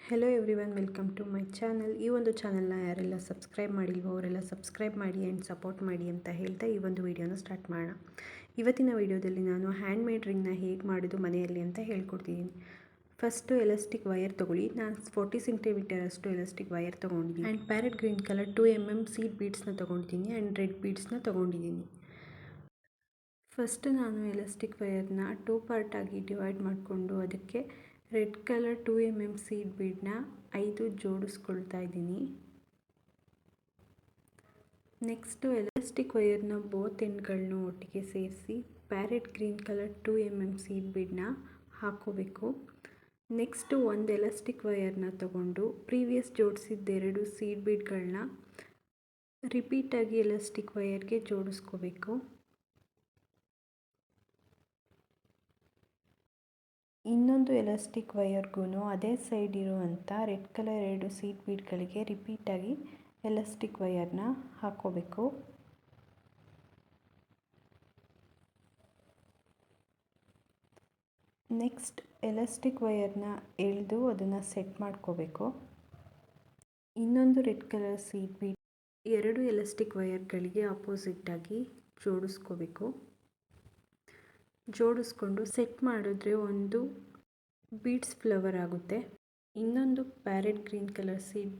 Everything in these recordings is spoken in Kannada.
Hello everyone, welcome to my channel. ಈ ಒಂದು ಚಾನಲ್ನ ಯಾರೆಲ್ಲ ಸಬ್ಸ್ಕ್ರೈಬ್ ಮಾಡಿಲ್ವೋ ಅವರೆಲ್ಲ ಸಬ್ಸ್ಕ್ರೈಬ್ ಮಾಡಿ ಆ್ಯಂಡ್ ಸಪೋರ್ಟ್ ಮಾಡಿ ಅಂತ ಹೇಳ್ತಾ ಈ ಒಂದು ವಿಡಿಯೋನ ಸ್ಟಾರ್ಟ್ ಮಾಡೋಣ. ಇವತ್ತಿನ ವಿಡಿಯೋದಲ್ಲಿ ನಾನು ಹ್ಯಾಂಡ್ ಮೇಡ್ ರಿಂಗ್ನ ಹೇಗೆ ಮಾಡೋದು ಮನೆಯಲ್ಲಿ ಅಂತ ಹೇಳ್ಕೊಡ್ತಿದ್ದೀನಿ. ಫಸ್ಟು ಎಲಾಸ್ಟಿಕ್ ವೈರ್ ತೊಗೊಳ್ಳಿ. ನಾನು 40 ಸೆಂಟಿಮೀಟರ್ ಅಷ್ಟು ಎಲಾಸ್ಟಿಕ್ ವೈರ್ ತೊಗೊಂಡಿದ್ದೀನಿ and parrot green colour 2mm seed ಬೀಡ್ಸ್ನ ತೊಗೊಂಡಿದ್ದೀನಿ ಆ್ಯಂಡ್ ರೆಡ್ ಬೀಡ್ಸ್ನ ತೊಗೊಂಡಿದ್ದೀನಿ. ಫಸ್ಟ್ ನಾನು ಎಲಾಸ್ಟಿಕ್ ವೈರ್ನ 2 ಪಾರ್ಟಾಗಿ ಡಿವೈಡ್ ಮಾಡಿಕೊಂಡು ಅದಕ್ಕೆ ರೆಡ್ ಕಲರ್ 2mm ಸೀಡ್ ಬೀಡ್ನ 5 ಜೋಡಿಸ್ಕೊಳ್ತಾ ಇದ್ದೀನಿ. ನೆಕ್ಸ್ಟು ಎಲಾಸ್ಟಿಕ್ ವೈರ್ನ ಬೋತ್ ಎಂಡ್ಗಳನ್ನೂ ಒಟ್ಟಿಗೆ ಸೇರಿಸಿ parrot green colour 2mm seed ಬೀಡ್ನ ಹಾಕೋಬೇಕು. ನೆಕ್ಸ್ಟು ಒಂದು ಎಲಾಸ್ಟಿಕ್ ವೈರ್ನ ತಗೊಂಡು ಪ್ರೀವಿಯಸ್ ಜೋಡಿಸಿದ್ದೆರಡು ಸೀಡ್ ಬೀಡ್ಗಳನ್ನ ರಿಪೀಟಾಗಿ ಎಲಾಸ್ಟಿಕ್ ವೈರ್ಗೆ ಜೋಡಿಸ್ಕೋಬೇಕು. ಇನ್ನೊಂದು ಎಲಾಸ್ಟಿಕ್ ವೈರ್ಗೂ ಅದೇ ಸೈಡ್ ಇರುವಂಥ ರೆಡ್ ಕಲರ್ 2 ಸೀಡ್ ಬೀಡ್ಗಳಿಗೆ ರಿಪೀಟಾಗಿ ಎಲಾಸ್ಟಿಕ್ ವೈರ್ನ ಹಾಕೋಬೇಕು. ನೆಕ್ಸ್ಟ್ ಎಲಾಸ್ಟಿಕ್ ವೈರ್ನ ಎಳೆದು ಅದನ್ನು ಸೆಟ್ ಮಾಡ್ಕೋಬೇಕು. ಇನ್ನೊಂದು red colour seed bead 2 elastic ವೈರ್ಗಳಿಗೆ ಆಪೋಸಿಟಾಗಿ ಜೋಡಿಸ್ಕೋಬೇಕು. ಜೋಡಿಸ್ಕೊಂಡು ಸೆಟ್ ಮಾಡಿದ್ರೆ ಒಂದು ಬೀಡ್ಸ್ ಫ್ಲವರ್ ಆಗುತ್ತೆ. ಇನ್ನೊಂದು ಪ್ಯಾರೆಟ್ ಗ್ರೀನ್ ಕಲರ್ ಸೀಡ್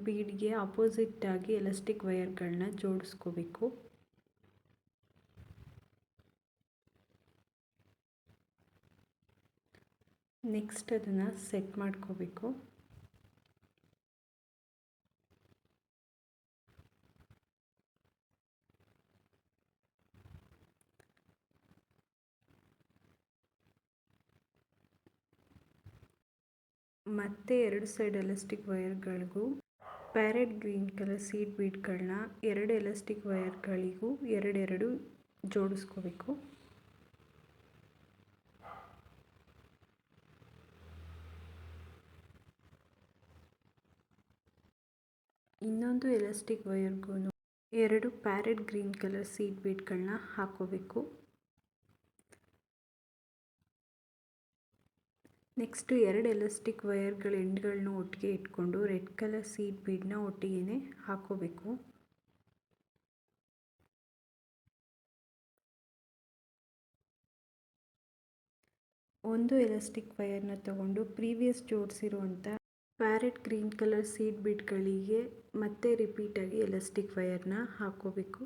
ಬೀಡ್ಗೆ ಆಪೋಸಿಟಾಗಿ ಎಲಾಸ್ಟಿಕ್ ವೈರ್ಗಳನ್ನ ಜೋಡಿಸ್ಕೋಬೇಕು. ನೆಕ್ಸ್ಟ್ ಅದನ್ನು ಸೆಟ್ ಮಾಡ್ಕೋಬೇಕು. ಮತ್ತೆ 2 ಸೈಡ್ ಎಲಾಸ್ಟಿಕ್ ವೈರ್ಗಳಿಗೂ ಪ್ಯಾರೆಟ್ ಗ್ರೀನ್ ಕಲರ್ ಸೀಡ್ ಬೀಡ್ಗಳನ್ನ 2 ಎಲಾಸ್ಟಿಕ್ ವೈರ್ಗಳಿಗೂ ಎರಡೆರಡು ಜೋಡಿಸ್ಕೋಬೇಕು. ಇನ್ನೊಂದು ಎಲಾಸ್ಟಿಕ್ ವೈರ್ಗೂ 2 ಪ್ಯಾರೆಟ್ ಗ್ರೀನ್ ಕಲರ್ ಸೀಡ್ ಬೀಡ್ಗಳನ್ನ ಹಾಕೋಬೇಕು. ನೆಕ್ಸ್ಟು 2 ಎಲಾಸ್ಟಿಕ್ ವೈರ್ಗಳ ಎಂಡ್ಗಳನ್ನ ಒಟ್ಟಿಗೆ ಇಟ್ಕೊಂಡು ರೆಡ್ ಕಲರ್ ಸೀಡ್ ಬೀಡ್ನ ಒಟ್ಟಿಗೆ ಹಾಕೋಬೇಕು. ಒಂದು ಎಲಾಸ್ಟಿಕ್ ವೈರ್ನ ತಗೊಂಡು ಪ್ರೀವಿಯಸ್ ಜೋಡಿಸಿರುವಂಥ ಪ್ಯಾರೆಟ್ ಗ್ರೀನ್ ಕಲರ್ ಸೀಡ್ ಬೀಡ್ಗಳಿಗೆ ಮತ್ತೆ ರಿಪೀಟಾಗಿ ಎಲಾಸ್ಟಿಕ್ ವೈರ್ನ ಹಾಕೋಬೇಕು.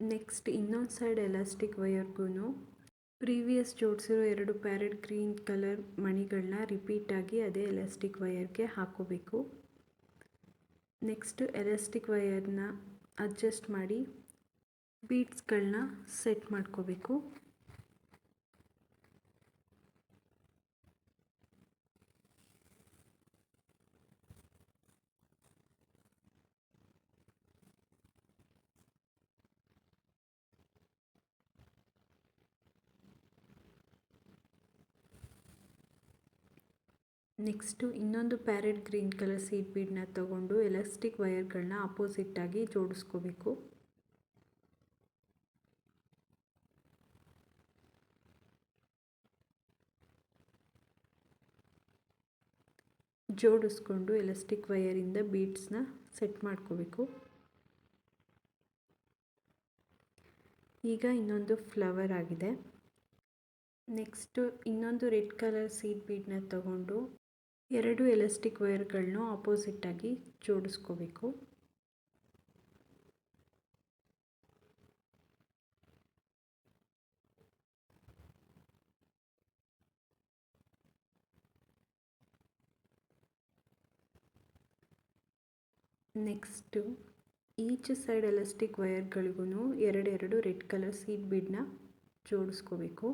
ನೆಕ್ಸ್ಟ್ ಇನ್ನೊಂದು ಸೈಡ್ ಎಲಾಸ್ಟಿಕ್ ವೈರ್ಗೂ ಪ್ರೀವಿಯಸ್ ಜೋಡಿಸಿರೋ 2 ಪ್ಯಾರೆಟ್ ಗ್ರೀನ್ ಕಲರ್ ಮಣಿಗಳನ್ನ ರಿಪೀಟಾಗಿ ಅದೇ ಎಲಾಸ್ಟಿಕ್ ವೈರ್ಗೆ ಹಾಕೋಬೇಕು. ನೆಕ್ಸ್ಟ್ ಎಲಾಸ್ಟಿಕ್ ವೈರ್ನ ಅಡ್ಜಸ್ಟ್ ಮಾಡಿ ಬೀಡ್ಸ್ಗಳನ್ನ ಸೆಟ್ ಮಾಡ್ಕೋಬೇಕು. ನೆಕ್ಸ್ಟು ಇನ್ನೊಂದು ಪ್ಯಾರೆಟ್ ಗ್ರೀನ್ ಕಲರ್ ಸೀಡ್ ಬೀಡ್ನ ತಗೊಂಡು ಎಲಾಸ್ಟಿಕ್ ವೈರ್ಗಳನ್ನ ಆಪೋಸಿಟಾಗಿ ಜೋಡಿಸ್ಕೋಬೇಕು. ಜೋಡಿಸ್ಕೊಂಡು ಎಲಾಸ್ಟಿಕ್ ವೈರಿಂದ ಬೀಡ್ಸ್ನ ಸೆಟ್ ಮಾಡ್ಕೋಬೇಕು. ಈಗ ಇನ್ನೊಂದು ಫ್ಲವರ್ ಆಗಿದೆ. ನೆಕ್ಸ್ಟು ಇನ್ನೊಂದು ರೆಡ್ ಕಲರ್ ಸೀಡ್ ಬೀಡ್ನ ತಗೊಂಡು 2 ಎಲಾಸ್ಟಿಕ್ ವೈರ್ಗಳನ್ನೂ ಆಪೋಸಿಟಾಗಿ ಜೋಡಿಸ್ಕೋಬೇಕು. ನೆಕ್ಸ್ಟು ಈಚ್ ಸೈಡ್ ಎಲಾಸ್ಟಿಕ್ ವೈರ್ಗಳಿಗೂ ಎರಡೆರಡು ರೆಡ್ ಕಲರ್ ಸೀಡ್ ಬೀಡ್ನ ಜೋಡಿಸ್ಕೋಬೇಕು.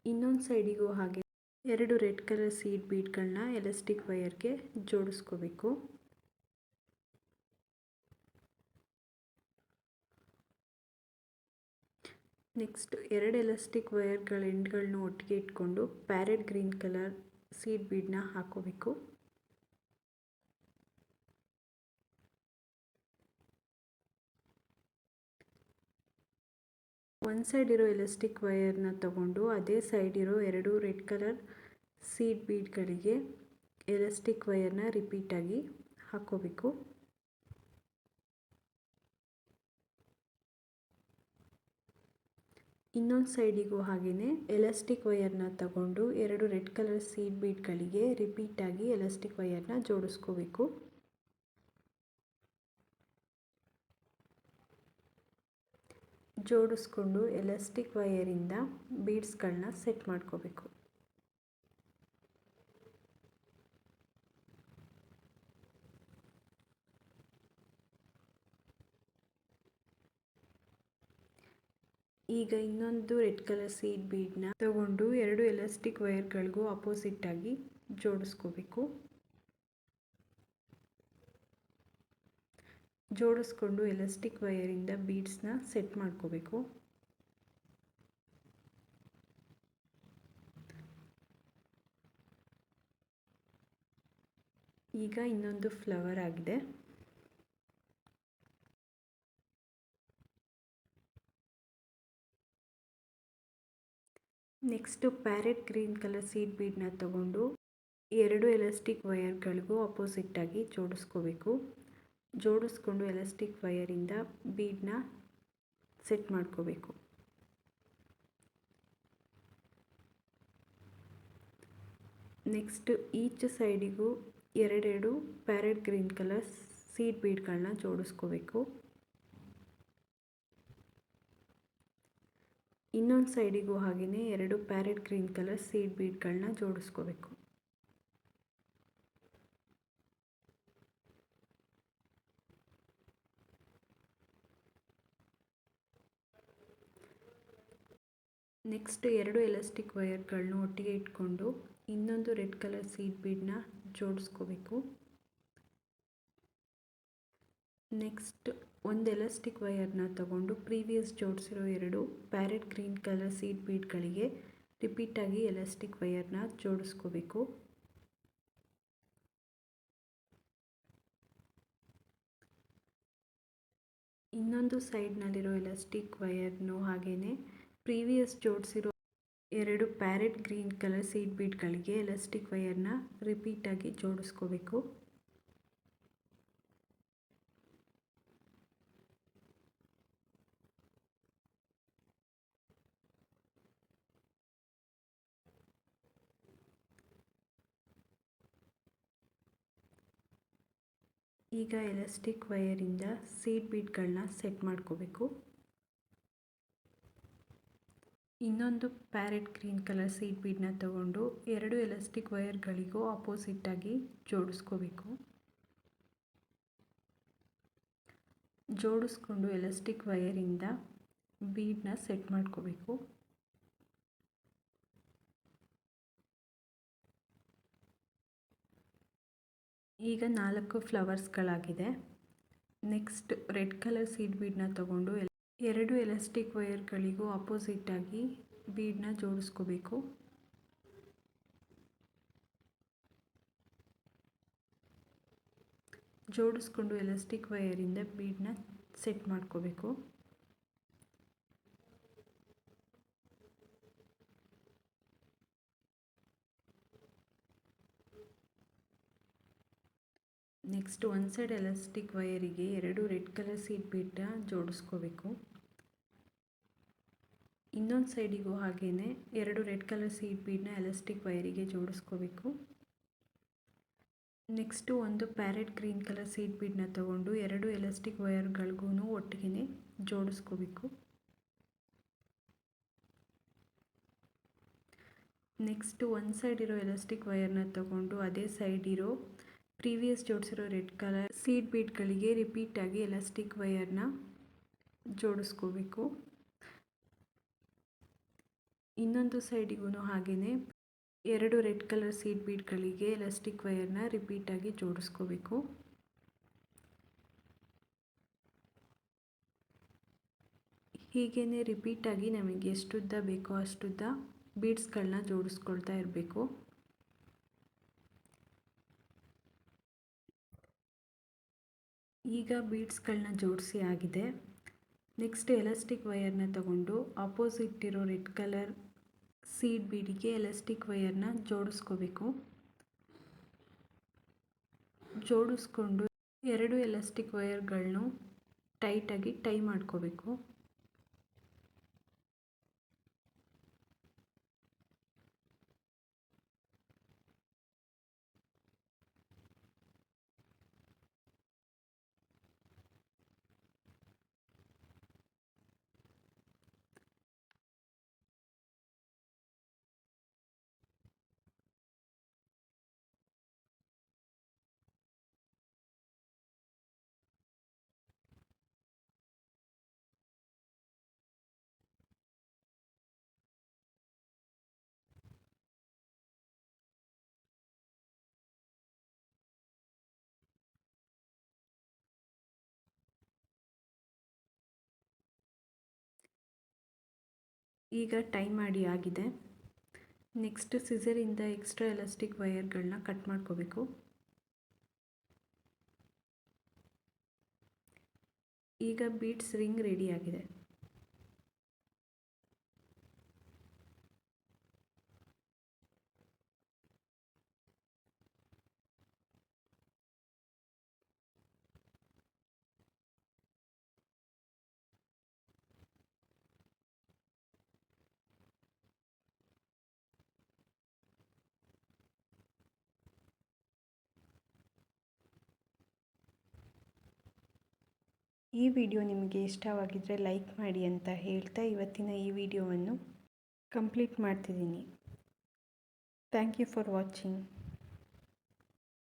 ಇನ್ನೊಂದು ಸೈಡಿಗೂ ಹಾಗೆ 2 ರೆಡ್ ಕಲರ್ ಸೀಡ್ ಬೀಡ್ಗಳನ್ನ ಎಲಾಸ್ಟಿಕ್ ವೈರ್ಗೆ ಜೋಡಿಸ್ಕೋಬೇಕು. ನೆಕ್ಸ್ಟ್ 2 ಎಲಾಸ್ಟಿಕ್ ವೈರ್ಗಳ ಎಂಡ್ಗಳನ್ನ ಒಟ್ಟಿಗೆ ಇಟ್ಕೊಂಡು ಪ್ಯಾರೆಟ್ ಗ್ರೀನ್ ಕಲರ್ ಸೀಡ್ ಬೀಡ್ನ ಹಾಕೋಬೇಕು. ಒಂದು ಸೈಡ್ ಇರೋ ಎಲಾಸ್ಟಿಕ್ ವೈರ್ನ ತಗೊಂಡು ಅದೇ ಸೈಡ್ ಇರೋ 2 ರೆಡ್ ಕಲರ್ ಸೀಡ್ ಬೀಡ್ಗಳಿಗೆ ಎಲಾಸ್ಟಿಕ್ ವೈರ್ನ ರಿಪೀಟಾಗಿ ಹಾಕ್ಕೋಬೇಕು. ಇನ್ನೊಂದು ಸೈಡಿಗೂ ಹಾಗೆಯೇ ಎಲಾಸ್ಟಿಕ್ ವೈರ್ನ ತಗೊಂಡು 2 ರೆಡ್ ಕಲರ್ ಸೀಡ್ ಬೀಡ್ಗಳಿಗೆ ರಿಪೀಟಾಗಿ ಎಲಾಸ್ಟಿಕ್ ವೈರ್ನ ಜೋಡಿಸ್ಕೋಬೇಕು. ಜೋಡಿಸ್ಕೊಂಡು ಎಲಾಸ್ಟಿಕ್ ವೈರಿಂದ ಬೀಡ್ಸ್ಗಳನ್ನ ಸೆಟ್ ಮಾಡ್ಕೋಬೇಕು. ಈಗ ಇನ್ನೊಂದು ರೆಡ್ ಕಲರ್ ಸೀಡ್ ಬೀಡ್ನ ತಗೊಂಡು 2 ಎಲಾಸ್ಟಿಕ್ ವೈರ್ಗಳಿಗೂ ಆಪೋಸಿಟ್ಟಾಗಿ ಜೋಡಿಸ್ಕೋಬೇಕು. ಜೋಡಿಸ್ಕೊಂಡು ಎಲಾಸ್ಟಿಕ್ ವೈರಿಂದ ಬೀಡ್ಸ್ನ ಸೆಟ್ ಮಾಡ್ಕೋಬೇಕು. ಈಗ ಇನ್ನೊಂದು ಫ್ಲವರ್ ಆಗಿದೆ. Next parrot green colour seed ಬೀಡ್ನ ತಗೊಂಡು 2 ಎಲಾಸ್ಟಿಕ್ ವೈರ್ಗಳಿಗೂ ಆಪೋಸಿಟ್ಟಾಗಿ ಜೋಡಿಸ್ಕೋಬೇಕು. ಜೋಡಿಸ್ಕೊಂಡು ಎಲಾಸ್ಟಿಕ್ ವೈರಿಂದ ಬೀಡ್ನ ಸೆಟ್ ಮಾಡ್ಕೋಬೇಕು. ನೆಕ್ಸ್ಟ್ ಈಚ್ ಸೈಡಿಗೂ 2 ಪ್ಯಾರೆಟ್ ಗ್ರೀನ್ ಕಲರ್ ಸೀಡ್ ಬೀಡ್ಗಳನ್ನ ಜೋಡಿಸ್ಕೋಬೇಕು. ಇನ್ನೊಂದು ಸೈಡಿಗೂ ಹಾಗೆಯೇ 2 ಪ್ಯಾರೆಟ್ ಗ್ರೀನ್ ಕಲರ್ ಸೀಡ್ ಬೀಡ್ಗಳನ್ನ ಜೋಡಿಸ್ಕೋಬೇಕು. ನೆಕ್ಸ್ಟ್ 2 ಎಲಾಸ್ಟಿಕ್ ವೈರ್ಗಳನ್ನ ಒಟ್ಟಿಗೆ ಇಟ್ಕೊಂಡು ಇನ್ನೊಂದು ರೆಡ್ ಕಲರ್ ಸೀಡ್ ಬೀಡ್ನ ಜೋಡಿಸ್ಕೋಬೇಕು. ನೆಕ್ಸ್ಟ್ ಒಂದು ಎಲಾಸ್ಟಿಕ್ ವೈರ್ನ ತಗೊಂಡು ಪ್ರೀವಿಯಸ್ ಜೋಡಿಸಿರೋ 2 ಪ್ಯಾರೆಟ್ ಗ್ರೀನ್ ಕಲರ್ ಸೀಡ್ ಬೀಡ್ಗಳಿಗೆ ರಿಪೀಟಾಗಿ ಎಲಾಸ್ಟಿಕ್ ವೈರ್ನ ಜೋಡಿಸ್ಕೋಬೇಕು. ಇನ್ನೊಂದು ಸೈಡ್ನಲ್ಲಿರೋ ಎಲಾಸ್ಟಿಕ್ ವೈರ್ನು ಹಾಗೆಯೇ ಪ್ರೀವಿಯಸ್ ಜೋಡಿಸಿರೋ 2 ಪ್ಯಾರೆಟ್ ಗ್ರೀನ್ ಕಲರ್ ಸೀಡ್ ಬೀಡ್ಗಳಿಗೆ ಎಲಾಸ್ಟಿಕ್ ವೈರ್ನ ರಿಪೀಟಾಗಿ ಜೋಡಿಸ್ಕೋಬೇಕು. ಈಗ ಎಲಾಸ್ಟಿಕ್ ವೈರಿಂದ ಸೀಡ್ ಬೀಡ್ಗಳನ್ನ ಸೆಟ್ ಮಾಡ್ಕೋಬೇಕು. ಇನ್ನೊಂದು ಪ್ಯಾರೆಟ್ ಗ್ರೀನ್ ಕಲರ್ ಸೀಡ್ ಬೀಡ್ನ ತಗೊಂಡು 2 ಎಲಾಸ್ಟಿಕ್ ವೈರ್ಗಳಿಗೂ ಆಪೋಸಿಟ್ಟಾಗಿ ಜೋಡಿಸ್ಕೋಬೇಕು. ಜೋಡಿಸ್ಕೊಂಡು ಎಲಾಸ್ಟಿಕ್ ವೈರಿಂದ ಬೀಡ್ನ ಸೆಟ್ ಮಾಡ್ಕೋಬೇಕು. ಈಗ 4 ಫ್ಲವರ್ಸ್ಗಳಾಗಿದೆ. ನೆಕ್ಸ್ಟ್ ರೆಡ್ ಕಲರ್ ಸೀಡ್ ಬೀಡ್ನ ತಗೊಂಡು 2 ಎಲಾಸ್ಟಿಕ್ ವೈರ್ಗಳಿಗೂ ಆಪೋಸಿಟ್ಟಾಗಿ ಬೀಡ್ನ ಜೋಡಿಸ್ಕೋಬೇಕು. ಜೋಡಿಸ್ಕೊಂಡು ಎಲಾಸ್ಟಿಕ್ ವೈರಿಂದ ಬೀಡ್ನ ಸೆಟ್ ಮಾಡ್ಕೋಬೇಕು. ನೆಕ್ಸ್ಟ್ ಒಂದು ಸೈಡ್ ಎಲಾಸ್ಟಿಕ್ ವೈರಿಗೆ 2 ರೆಡ್ ಕಲರ್ ಸೀಡ್ ಬೀಡ್ನ ಜೋಡಿಸ್ಕೋಬೇಕು. ಇನ್ನೊಂದು ಸೈಡಿಗೂ ಹಾಗೆಯೇ 2 ರೆಡ್ ಕಲರ್ ಸೀಡ್ ಬೀಡ್ನ ಎಲಾಸ್ಟಿಕ್ ವೈರಿಗೆ ಜೋಡಿಸ್ಕೋಬೇಕು. ನೆಕ್ಸ್ಟು ಒಂದು ಪ್ಯಾರೆಟ್ ಗ್ರೀನ್ ಕಲರ್ ಸೀಡ್ ಬೀಡ್ನ ತಗೊಂಡು 2 ಎಲಾಸ್ಟಿಕ್ ವೈರ್ಗಳಿಗೂ ಒಟ್ಟಿಗೆ ಜೋಡಿಸ್ಕೋಬೇಕು. ನೆಕ್ಸ್ಟು ಒಂದು ಸೈಡ್ ಇರೋ ಎಲಾಸ್ಟಿಕ್ ವೈರ್ನ ತಗೊಂಡು ಅದೇ ಸೈಡ್ ಇರೋ ಪ್ರೀವಿಯಸ್ ಜೋಡಿಸಿರೋ ರೆಡ್ ಕಲರ್ ಸೀಡ್ ಬೀಡ್ಗಳಿಗೆ ರಿಪೀಟಾಗಿ ಎಲಾಸ್ಟಿಕ್ ವೈರ್ನ ಜೋಡಿಸ್ಕೋಬೇಕು. ಇನ್ನೊಂದು ಸೈಡಿಗೂ ಹಾಗೆಯೇ 2 ರೆಡ್ ಕಲರ್ ಸೀಡ್ ಬೀಡ್ಗಳಿಗೆ ಎಲಾಸ್ಟಿಕ್ ವೈರ್ನ ರಿಪೀಟಾಗಿ ಜೋಡಿಸ್ಕೋಬೇಕು. ಹೀಗೇ ರಿಪೀಟಾಗಿ ನಮಗೆ ಎಷ್ಟುದ್ದ ಬೇಕೋ ಅಷ್ಟುದ್ದ ಬೀಡ್ಸ್ಗಳನ್ನ ಜೋಡಿಸ್ಕೊಳ್ತಾ ಇರಬೇಕು. ಈಗ ಬೀಡ್ಸ್ಗಳನ್ನ ಜೋಡಿಸಿ ಆಗಿದೆ. ನೆಕ್ಸ್ಟ್ ಎಲಾಸ್ಟಿಕ್ ವೈರ್ನ ತಗೊಂಡು ಆಪೋಸಿಟ್ ಇರೋ ರೆಡ್ ಕಲರ್ ಸೀಡ್ ಬೀಡಿಗೆ ಎಲಾಸ್ಟಿಕ್ ವೈರ್ನ ಜೋಡಿಸ್ಕೊಂಡು ಎರಡು ಎಲಾಸ್ಟಿಕ್ ವೈರ್ಗಳನ್ನು ಟೈಟಾಗಿ ಟೈ ಮಾಡ್ಕೋಬೇಕು. ಈಗ ಟೈ ಮಾಡಿ ಆಗಿದೆ. ನೆಕ್ಸ್ಟ್ ಸಿಸರಿಂದ ಎಕ್ಸ್ಟ್ರಾ ಎಲಾಸ್ಟಿಕ್ ವೈರ್ಗಳನ್ನ ಕಟ್ ಮಾಡ್ಕೋಬೇಕು. ಈಗ ಬೀಡ್ಸ್ ರಿಂಗ್ ರೆಡಿ ಆಗಿದೆ. ಈ ವಿಡಿಯೋ ನಿಮಗೆ ಇಷ್ಟವಾಗಿದ್ದರೆ ಲೈಕ್ ಮಾಡಿ ಅಂತ ಹೇಳ್ತಾ ಇವತ್ತಿನ ಈ ವಿಡಿಯೋವನ್ನು ಕಂಪ್ಲೀಟ್ ಮಾಡ್ತಿದ್ದೀನಿ. Thank you for watching.